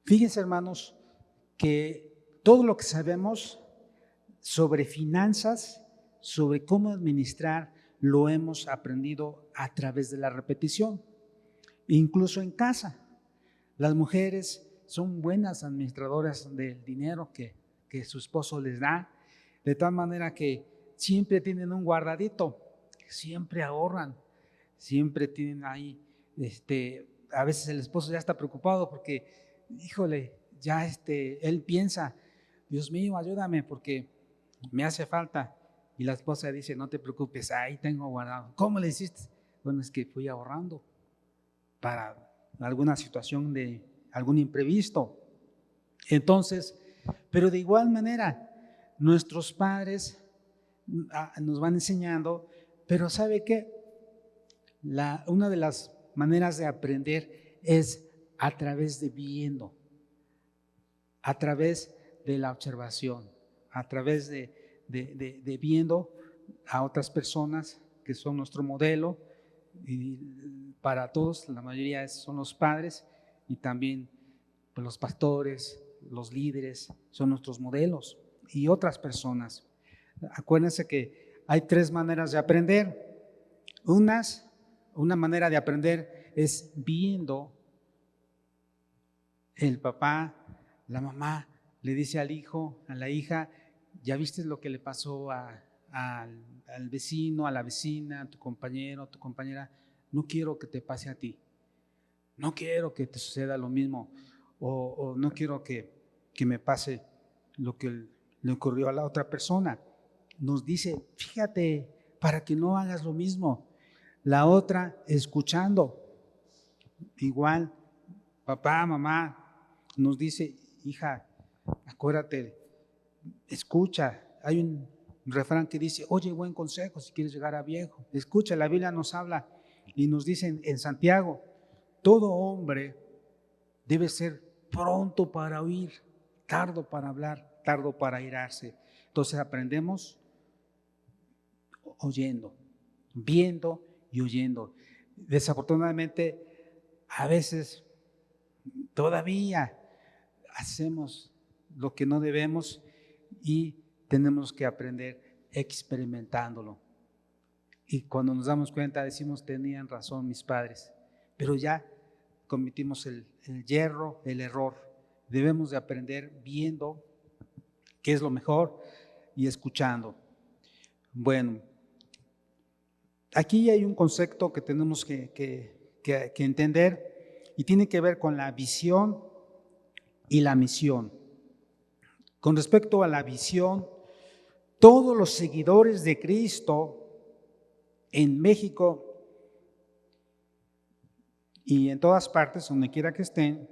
Fíjense, hermanos, que todo lo que sabemos sobre finanzas, sobre cómo administrar, lo hemos aprendido a través de la repetición, incluso en casa. Las mujeres son buenas administradoras del dinero que su esposo les da, de tal manera que siempre tienen un guardadito, siempre ahorran, siempre tienen ahí, a veces el esposo ya está preocupado porque, híjole, ya él piensa, Dios mío, ayúdame porque me hace falta. Y la esposa dice, no te preocupes, ahí tengo guardado. ¿Cómo le hiciste? Bueno, es que fui ahorrando para alguna situación de algún imprevisto. Entonces, pero de igual manera, nuestros padres nos van enseñando, pero ¿sabe qué? Una de las maneras de aprender es a través de viendo, a través de la observación, a través de viendo a otras personas que son nuestro modelo, y para todos, la mayoría son los padres, y también pues, los pastores, los líderes son nuestros modelos, y otras personas. Acuérdense que hay tres maneras de aprender. Una manera de aprender es viendo. El papá, la mamá le dice al hijo, a la hija, ¿ya viste lo que le pasó al vecino, a la vecina, a tu compañero, a tu compañera? No quiero que te pase a ti, no quiero que te suceda lo mismo, o no quiero que me pase lo que le ocurrió a la otra persona. Nos dice, fíjate, para que no hagas lo mismo. La otra, escuchando, igual, papá, mamá, nos dice, hija, acuérdate, escucha. Hay un refrán que dice, oye, buen consejo si quieres llegar a viejo. Escucha, la Biblia nos habla y nos dice en Santiago, todo hombre debe ser pronto para oír, tardo para hablar, tardo para airarse. Entonces aprendemos oyendo, viendo y oyendo. Desafortunadamente, a veces todavía hacemos lo que no debemos y tenemos que aprender experimentándolo. Y cuando nos damos cuenta decimos, tenían razón mis padres, pero ya cometimos el yerro, el error. Debemos de aprender viendo qué es lo mejor y escuchando. Bueno, aquí hay un concepto que tenemos que entender y tiene que ver con la visión y la misión. Con respecto a la visión, todos los seguidores de Cristo en México y en todas partes, donde quiera que estén,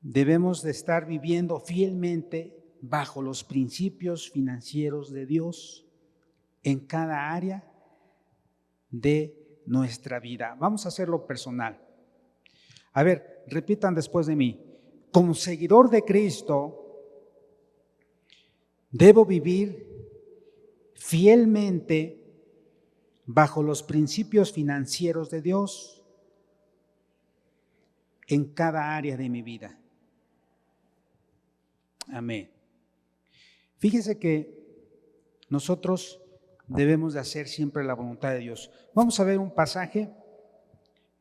debemos de estar viviendo fielmente bajo los principios financieros de Dios en cada área de nuestra vida. Vamos a hacerlo personal. A ver, repitan después de mí. Como seguidor de Cristo, debo vivir fielmente bajo los principios financieros de Dios en cada área de mi vida. Amén. Fíjense que nosotros debemos de hacer siempre la voluntad de Dios. Vamos a ver un pasaje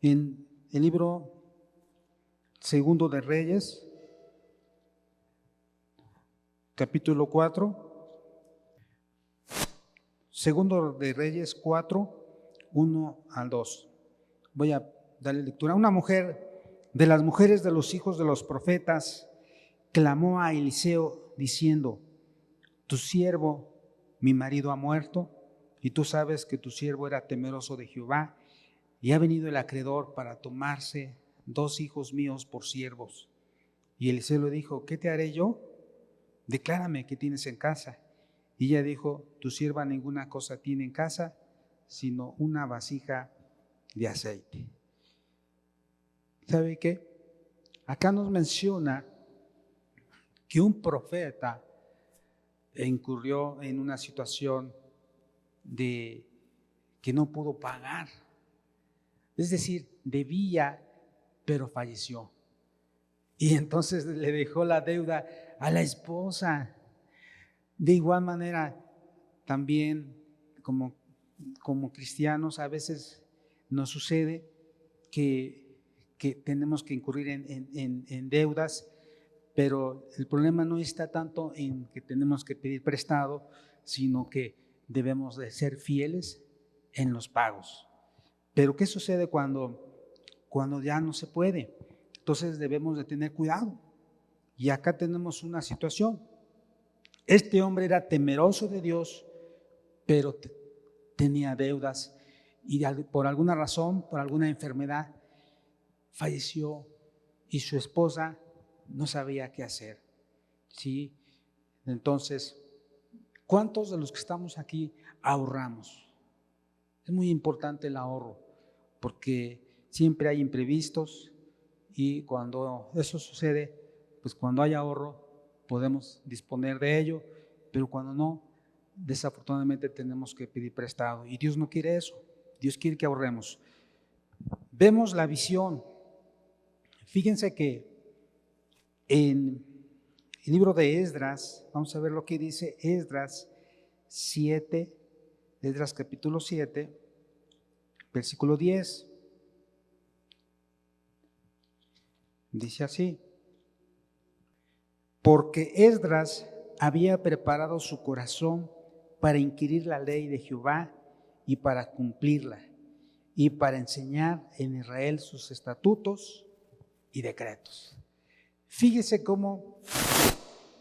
en el libro Segundo de Reyes, capítulo 4. Segundo de Reyes 4, 1 al 2. Voy a darle lectura. Una mujer de las mujeres de los hijos de los profetas clamó a Eliseo diciendo, tu siervo, mi marido, ha muerto, y tú sabes que tu siervo era temeroso de Jehová, y ha venido el acreedor para tomarse 2 hijos míos por siervos. Y Eliseo le dijo, ¿qué te haré yo? Declárame qué tienes en casa. Y ella dijo, tu sierva ninguna cosa tiene en casa, sino una vasija de aceite. ¿Sabe qué? Acá nos menciona que un profeta incurrió en una situación de que no pudo pagar. Es decir, debía, pero falleció. Y entonces le dejó la deuda a la esposa. De igual manera, también como cristianos a veces nos sucede que tenemos que incurrir en deudas, pero el problema no está tanto en que tenemos que pedir prestado, sino que debemos de ser fieles en los pagos. Pero ¿qué sucede cuando ya no se puede? Entonces debemos de tener cuidado. Y acá tenemos una situación. Este hombre era temeroso de Dios, pero tenía deudas y por alguna razón, por alguna enfermedad, falleció y su esposa no sabía qué hacer. ¿Sí? Entonces, ¿cuántos de los que estamos aquí ahorramos? Es muy importante el ahorro, porque siempre hay imprevistos y cuando eso sucede, pues cuando hay ahorro podemos disponer de ello, pero cuando no, desafortunadamente tenemos que pedir prestado y Dios no quiere eso. Dios quiere que ahorremos. Vemos la visión. Fíjense que en el libro de Esdras, vamos a ver lo que dice Esdras 7, Esdras capítulo 7, versículo 10. Dice así: porque Esdras había preparado su corazón para inquirir la ley de Jehová y para cumplirla, y para enseñar en Israel sus estatutos y decretos. Fíjese cómo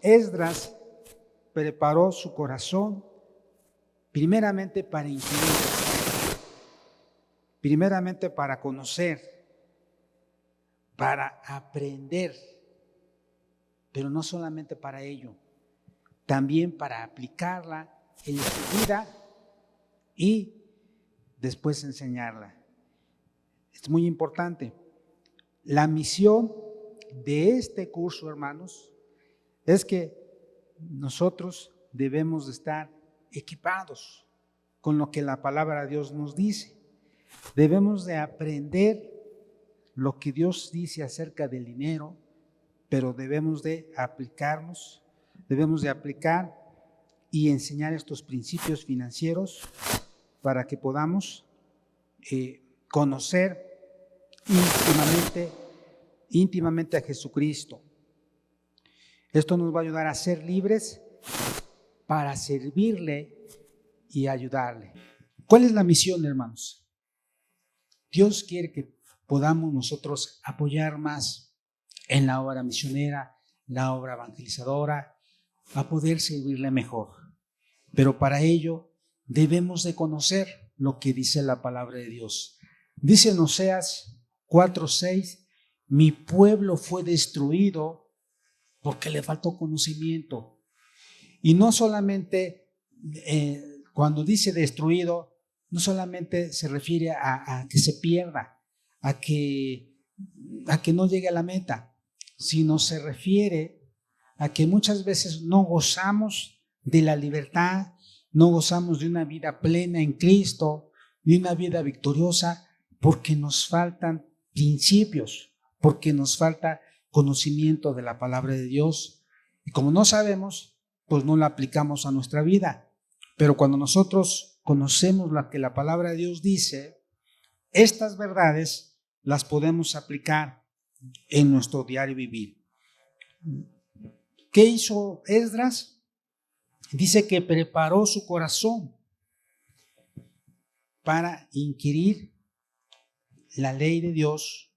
Esdras preparó su corazón primeramente para inquirir, primeramente para conocer, para aprender, pero no solamente para ello, también para aplicarla en su vida y después enseñarla. Es muy importante. La misión de este curso, hermanos, es que nosotros debemos de estar equipados con lo que la palabra de Dios nos dice. Debemos de aprender lo que Dios dice acerca del dinero, pero debemos de aplicarnos, debemos de aplicar y enseñar estos principios financieros para que podamos conocer íntimamente a Jesucristo. Esto nos va a ayudar a ser libres para servirle y ayudarle. ¿Cuál es la misión, hermanos? Dios quiere que podamos nosotros apoyar más en la obra misionera, la obra evangelizadora, a poder servirle mejor. Pero para ello debemos de conocer lo que dice la palabra de Dios. Dice en Oseas 4:6, mi pueblo fue destruido porque le faltó conocimiento. Y no solamente, cuando dice destruido, no solamente se refiere a que se pierda, a que no llegue a la meta, sino se refiere a que muchas veces no gozamos de la libertad, no gozamos de una vida plena en Cristo, de una vida victoriosa, porque nos faltan principios, porque nos falta conocimiento de la palabra de Dios. Y como no sabemos, pues no la aplicamos a nuestra vida. Pero cuando nosotros conocemos lo que la palabra de Dios dice, estas verdades las podemos aplicar en nuestro diario vivir. ¿Qué hizo Esdras? Dice que preparó su corazón para inquirir la ley de Dios,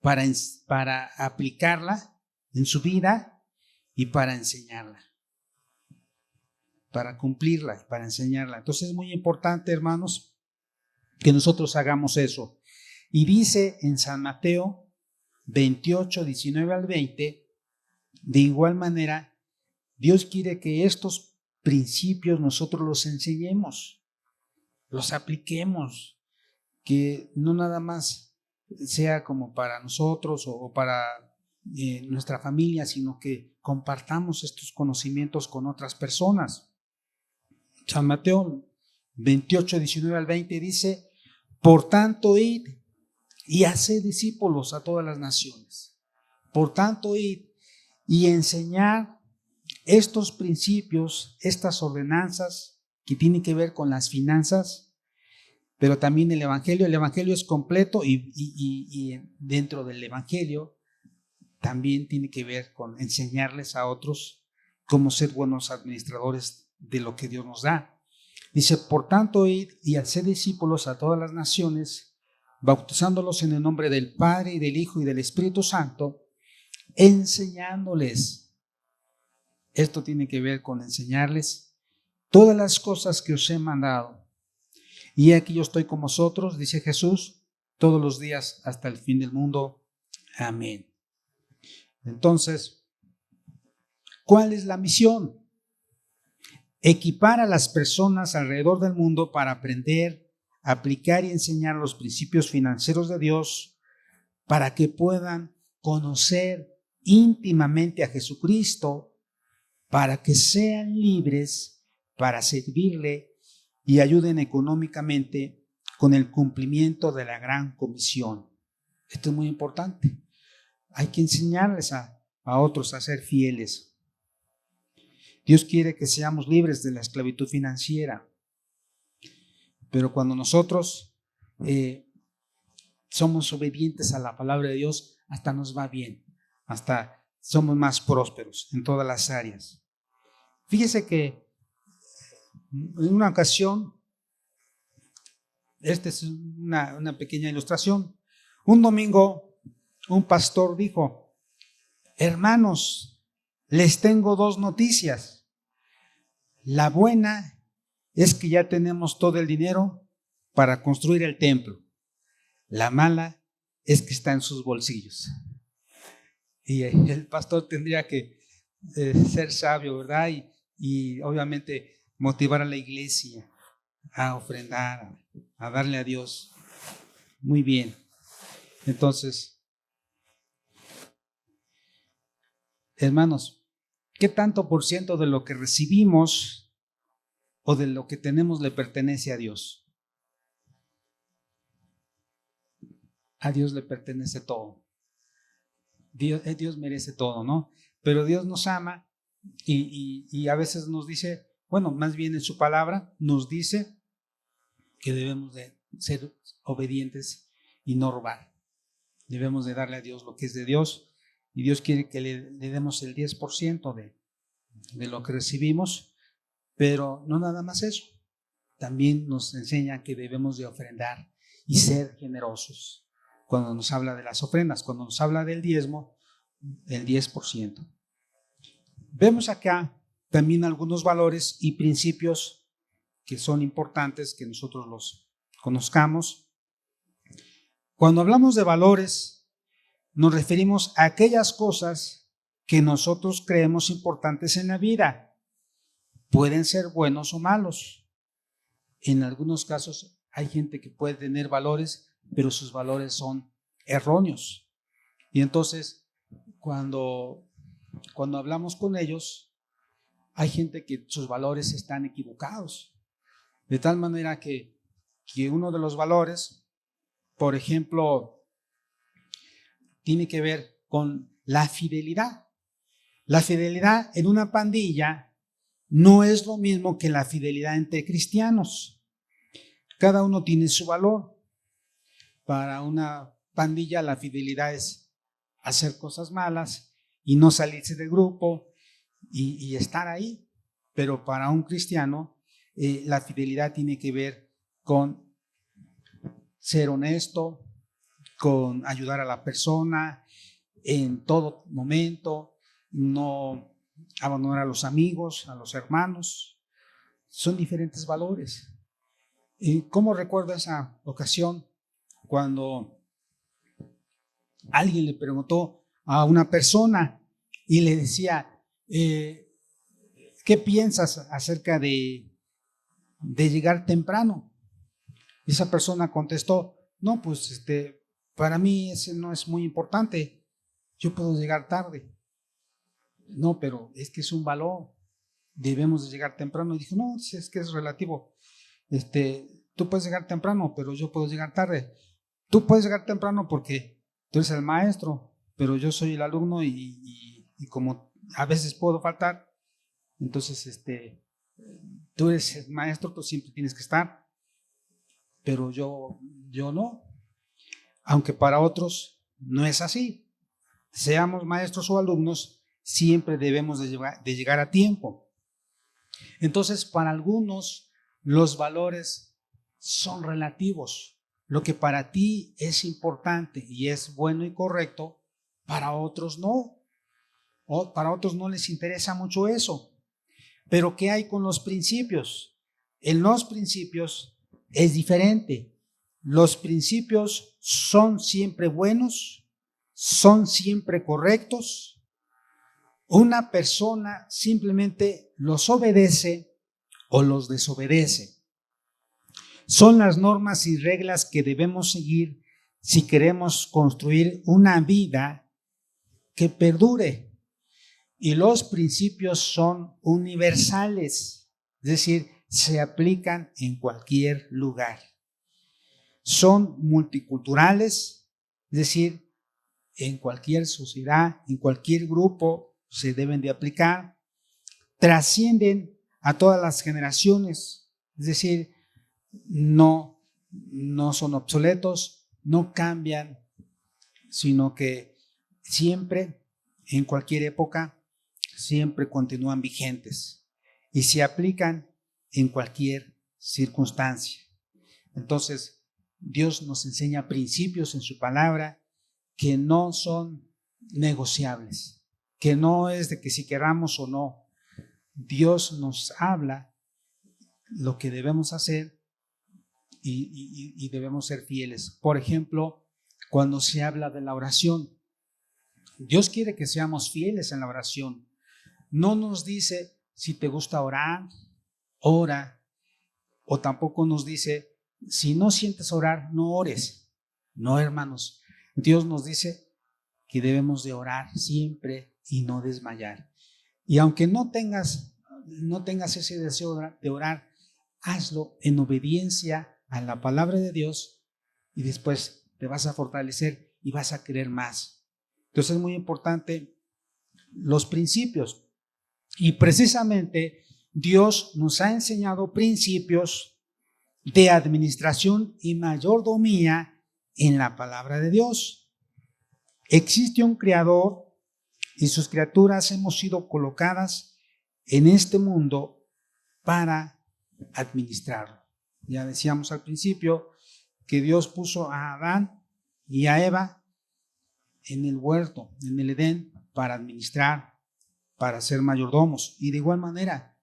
para aplicarla en su vida y para enseñarla, para cumplirla, para enseñarla. Entonces es muy importante, hermanos, que nosotros hagamos eso. Y dice en San Mateo 28, 19 al 20, de igual manera, Dios quiere que estos principios nosotros los enseñemos, los apliquemos, que no nada más sea como para nosotros o para nuestra familia, sino que compartamos estos conocimientos con otras personas. San Mateo 28, 19 al 20 dice, por tanto, id y haced discípulos a todas las naciones, Por tanto, id y enseñar estos principios, estas ordenanzas que tienen que ver con las finanzas, pero también el Evangelio. El Evangelio es completo y dentro del Evangelio también tiene que ver con enseñarles a otros cómo ser buenos administradores de lo que Dios nos da. Dice, por tanto, id y haced discípulos a todas las naciones, bautizándolos en el nombre del Padre y del Hijo y del Espíritu Santo, enseñándoles. Esto tiene que ver con enseñarles todas las cosas que os he mandado. Y aquí yo estoy con vosotros, dice Jesús, todos los días hasta el fin del mundo. Amén. Entonces, ¿cuál es la misión? Equipar a las personas alrededor del mundo para aprender, aplicar y enseñar los principios financieros de Dios para que puedan conocer íntimamente a Jesucristo, para que sean libres para servirle y ayuden económicamente con el cumplimiento de la gran comisión. Esto es muy importante. Hay que enseñarles a otros a ser fieles. Dios quiere que seamos libres de la esclavitud financiera, pero cuando nosotros somos obedientes a la palabra de Dios, hasta nos va bien, hasta somos más prósperos en todas las áreas. Fíjese que en una ocasión, esta es una pequeña ilustración, un domingo un pastor dijo: hermanos, les tengo dos noticias. La buena es que ya tenemos todo el dinero para construir el templo. La mala es que está en sus bolsillos. Y el pastor tendría que ser sabio, ¿verdad? Y obviamente motivar a la iglesia a ofrendar, a darle a Dios. Muy bien. Entonces, hermanos, ¿qué tanto por ciento de lo que recibimos o de lo que tenemos le pertenece a Dios? A Dios le pertenece todo. Dios merece todo, ¿no? Pero Dios nos ama y a veces nos dice, bueno, más bien en su palabra nos dice que debemos de ser obedientes y no robar. Debemos de darle a Dios lo que es de Dios y Dios quiere que le demos el 10% de lo que recibimos, pero no nada más eso. También nos enseña que debemos de ofrendar y ser generosos. Cuando nos habla de las ofrendas, cuando nos habla del diezmo, el 10%. Vemos acá también algunos valores y principios que son importantes que nosotros los conozcamos. Cuando hablamos de valores, nos referimos a aquellas cosas que nosotros creemos importantes en la vida. Pueden ser buenos o malos. En algunos casos hay gente que puede tener valores, pero sus valores son erróneos. Y entonces, cuando hablamos con ellos, hay gente que sus valores están equivocados. De tal manera que uno de los valores, por ejemplo, tiene que ver con la fidelidad. La fidelidad en una pandilla no es lo mismo que la fidelidad entre cristianos. Cada uno tiene su valor. Para una pandilla la fidelidad es hacer cosas malas y no salirse del grupo y estar ahí. Pero para un cristiano la fidelidad tiene que ver con ser honesto, con ayudar a la persona en todo momento, no abandonar a los amigos, a los hermanos. Son diferentes valores. ¿Cómo recuerdo esa ocasión cuando alguien le preguntó a una persona y le decía, ¿qué piensas acerca de llegar temprano? Y esa persona contestó, no, pues para mí ese no es muy importante, yo puedo llegar tarde. No, pero es que es un valor, debemos de llegar temprano. Y dijo, no, es que es relativo. Tú puedes llegar temprano, pero yo puedo llegar tarde. Tú puedes llegar temprano porque tú eres el maestro, pero yo soy el alumno y como a veces puedo faltar, entonces tú eres el maestro, tú siempre tienes que estar, pero yo no, aunque para otros no es así. Seamos maestros o alumnos, siempre debemos de llegar a tiempo. Entonces, para algunos, los valores son relativos. Lo que para ti es importante y es bueno y correcto, para otros no. O para otros no les interesa mucho eso. Pero ¿qué hay con los principios? En los principios es diferente. Los principios son siempre buenos, son siempre correctos. Una persona simplemente los obedece o los desobedece. Son las normas y reglas que debemos seguir si queremos construir una vida que perdure. Y los principios son universales, es decir, se aplican en cualquier lugar. Son multiculturales, es decir, en cualquier sociedad, en cualquier grupo se deben de aplicar. Trascienden a todas las generaciones, es decir, no son obsoletos, no cambian, sino que siempre, en cualquier época, siempre continúan vigentes y se aplican en cualquier circunstancia. Entonces, Dios nos enseña principios en su palabra que no son negociables, que no es de que si queramos o no. Dios nos habla lo que debemos hacer y debemos ser fieles. Por ejemplo, cuando se habla de la oración, Dios quiere que seamos fieles en la oración. No nos dice, si te gusta orar, ora. O tampoco nos dice, si no sientes orar, no ores. No, hermanos. Dios nos dice que debemos de orar siempre y no desmayar. Y aunque no tengas ese deseo de orar, hazlo en obediencia a la palabra de Dios y después te vas a fortalecer y vas a querer más. Entonces es muy importante los principios. Y precisamente Dios nos ha enseñado principios de administración y mayordomía en la palabra de Dios. Existe un creador y sus criaturas hemos sido colocadas en este mundo para administrarlo. Ya decíamos al principio que Dios puso a Adán y a Eva en el huerto, en el Edén, para administrar, para ser mayordomos. Y de igual manera,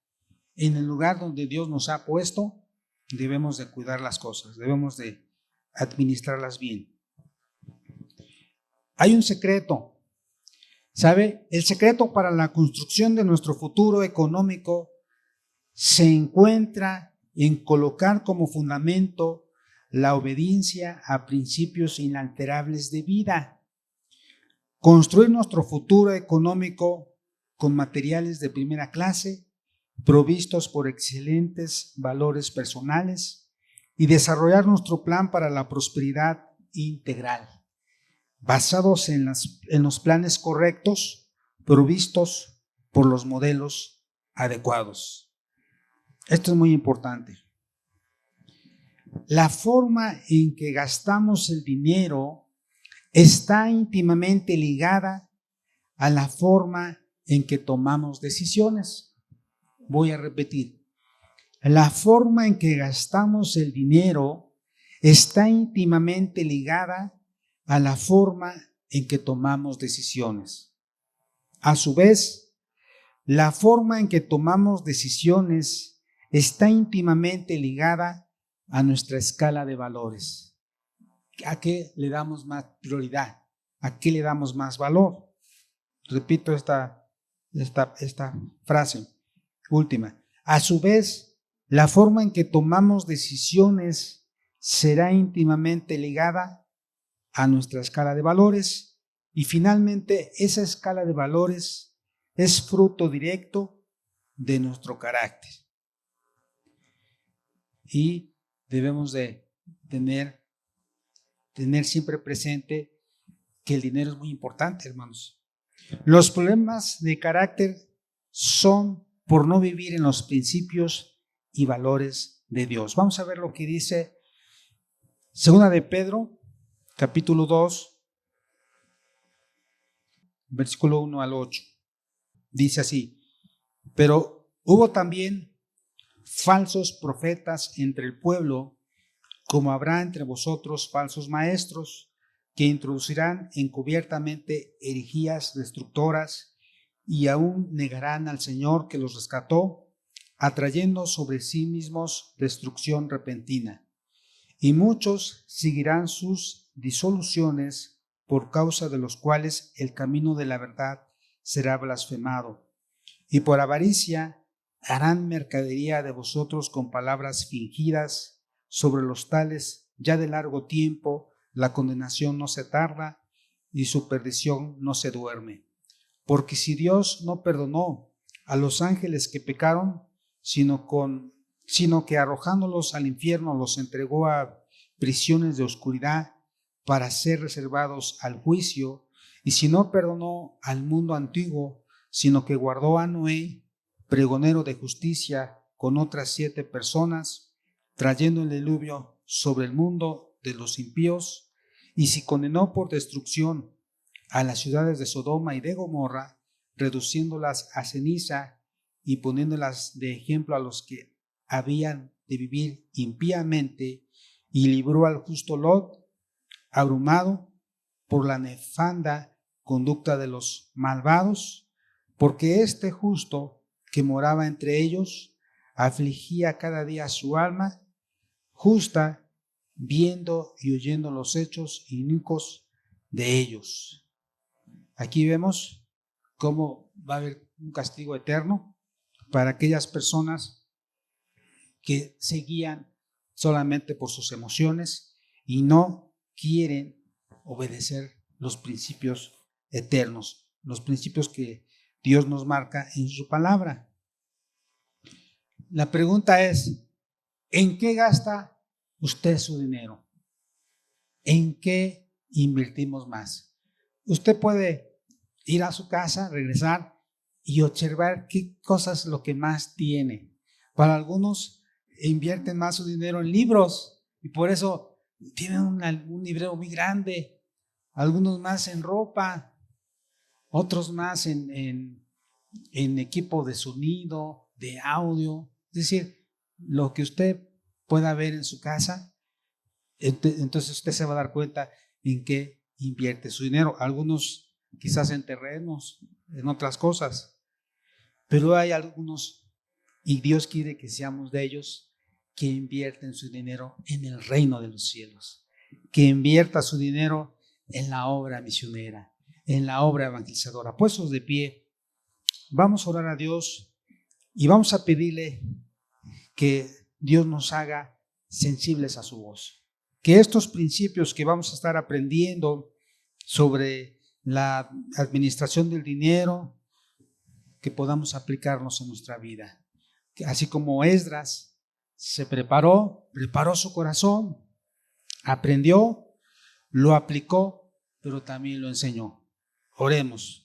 en el lugar donde Dios nos ha puesto, debemos de cuidar las cosas, debemos de administrarlas bien. Hay un secreto, ¿sabe? El secreto para la construcción de nuestro futuro económico se encuentra en colocar como fundamento la obediencia a principios inalterables de vida. Construir nuestro futuro económico con materiales de primera clase, provistos por excelentes valores personales, y desarrollar nuestro plan para la prosperidad integral, basados en los planes correctos, provistos por los modelos adecuados. Esto es muy importante. La forma en que gastamos el dinero está íntimamente ligada a la forma en que tomamos decisiones. Voy a repetir. La forma en que gastamos el dinero está íntimamente ligada a la forma en que tomamos decisiones. A su vez, la forma en que tomamos decisiones está íntimamente ligada a nuestra escala de valores. ¿A qué le damos más prioridad? ¿A qué le damos más valor? Repito esta frase última. A su vez, la forma en que tomamos decisiones será íntimamente ligada a nuestra escala de valores y finalmente esa escala de valores es fruto directo de nuestro carácter. Y debemos de tener siempre presente que el dinero es muy importante, hermanos. Los problemas de carácter son por no vivir en los principios y valores de Dios. Vamos a ver lo que dice Segunda de Pedro, capítulo 2, versículo 1 al 8. Dice así: pero hubo también falsos profetas entre el pueblo, como habrá entre vosotros falsos maestros, que introducirán encubiertamente herejías destructoras y aún negarán al Señor que los rescató, atrayendo sobre sí mismos destrucción repentina. Y muchos seguirán sus disoluciones, por causa de los cuales el camino de la verdad será blasfemado. Y por avaricia harán mercadería de vosotros con palabras fingidas. Sobre los tales ya de largo tiempo la condenación no se tarda y su perdición no se duerme. Porque si Dios no perdonó a los ángeles que pecaron, sino que arrojándolos al infierno los entregó a prisiones de oscuridad para ser reservados al juicio, y si no perdonó al mundo antiguo, sino que guardó a Noé, pregonero de justicia, con otras 7 personas, trayendo el diluvio sobre el mundo de los impíos, y si condenó por destrucción a las ciudades de Sodoma y de Gomorra, reduciéndolas a ceniza y poniéndolas de ejemplo a los que habían de vivir impíamente, y libró al justo Lot, abrumado por la nefanda conducta de los malvados, porque este justo que moraba entre ellos afligía cada día su alma justa, viendo y oyendo los hechos inicuos de ellos. Aquí vemos cómo va a haber un castigo eterno para aquellas personas que se guían solamente por sus emociones y no quieren obedecer los principios eternos, los principios que Dios nos marca en su palabra. La pregunta es: ¿en qué gasta usted su dinero? ¿En qué invertimos más? Usted puede ir a su casa, regresar y observar qué cosas es lo que más tiene. Para algunos invierten más su dinero en libros y por eso tienen un librero muy grande. Algunos más en ropa, otros más en equipo de sonido, de audio. Es decir, lo que usted pueda ver en su casa, entonces usted se va a dar cuenta en qué invierte su dinero. Algunos quizás en terrenos, en otras cosas, pero hay algunos, y Dios quiere que seamos de ellos, que invierten su dinero en el reino de los cielos, que invierta su dinero en la obra misionera, en la obra evangelizadora. Puestos de pie, vamos a orar a Dios y vamos a pedirle que Dios nos haga sensibles a su voz. Que estos principios que vamos a estar aprendiendo sobre la administración del dinero, que podamos aplicarlos en nuestra vida. Así como Esdras se preparó su corazón, aprendió, lo aplicó, pero también lo enseñó. Oremos.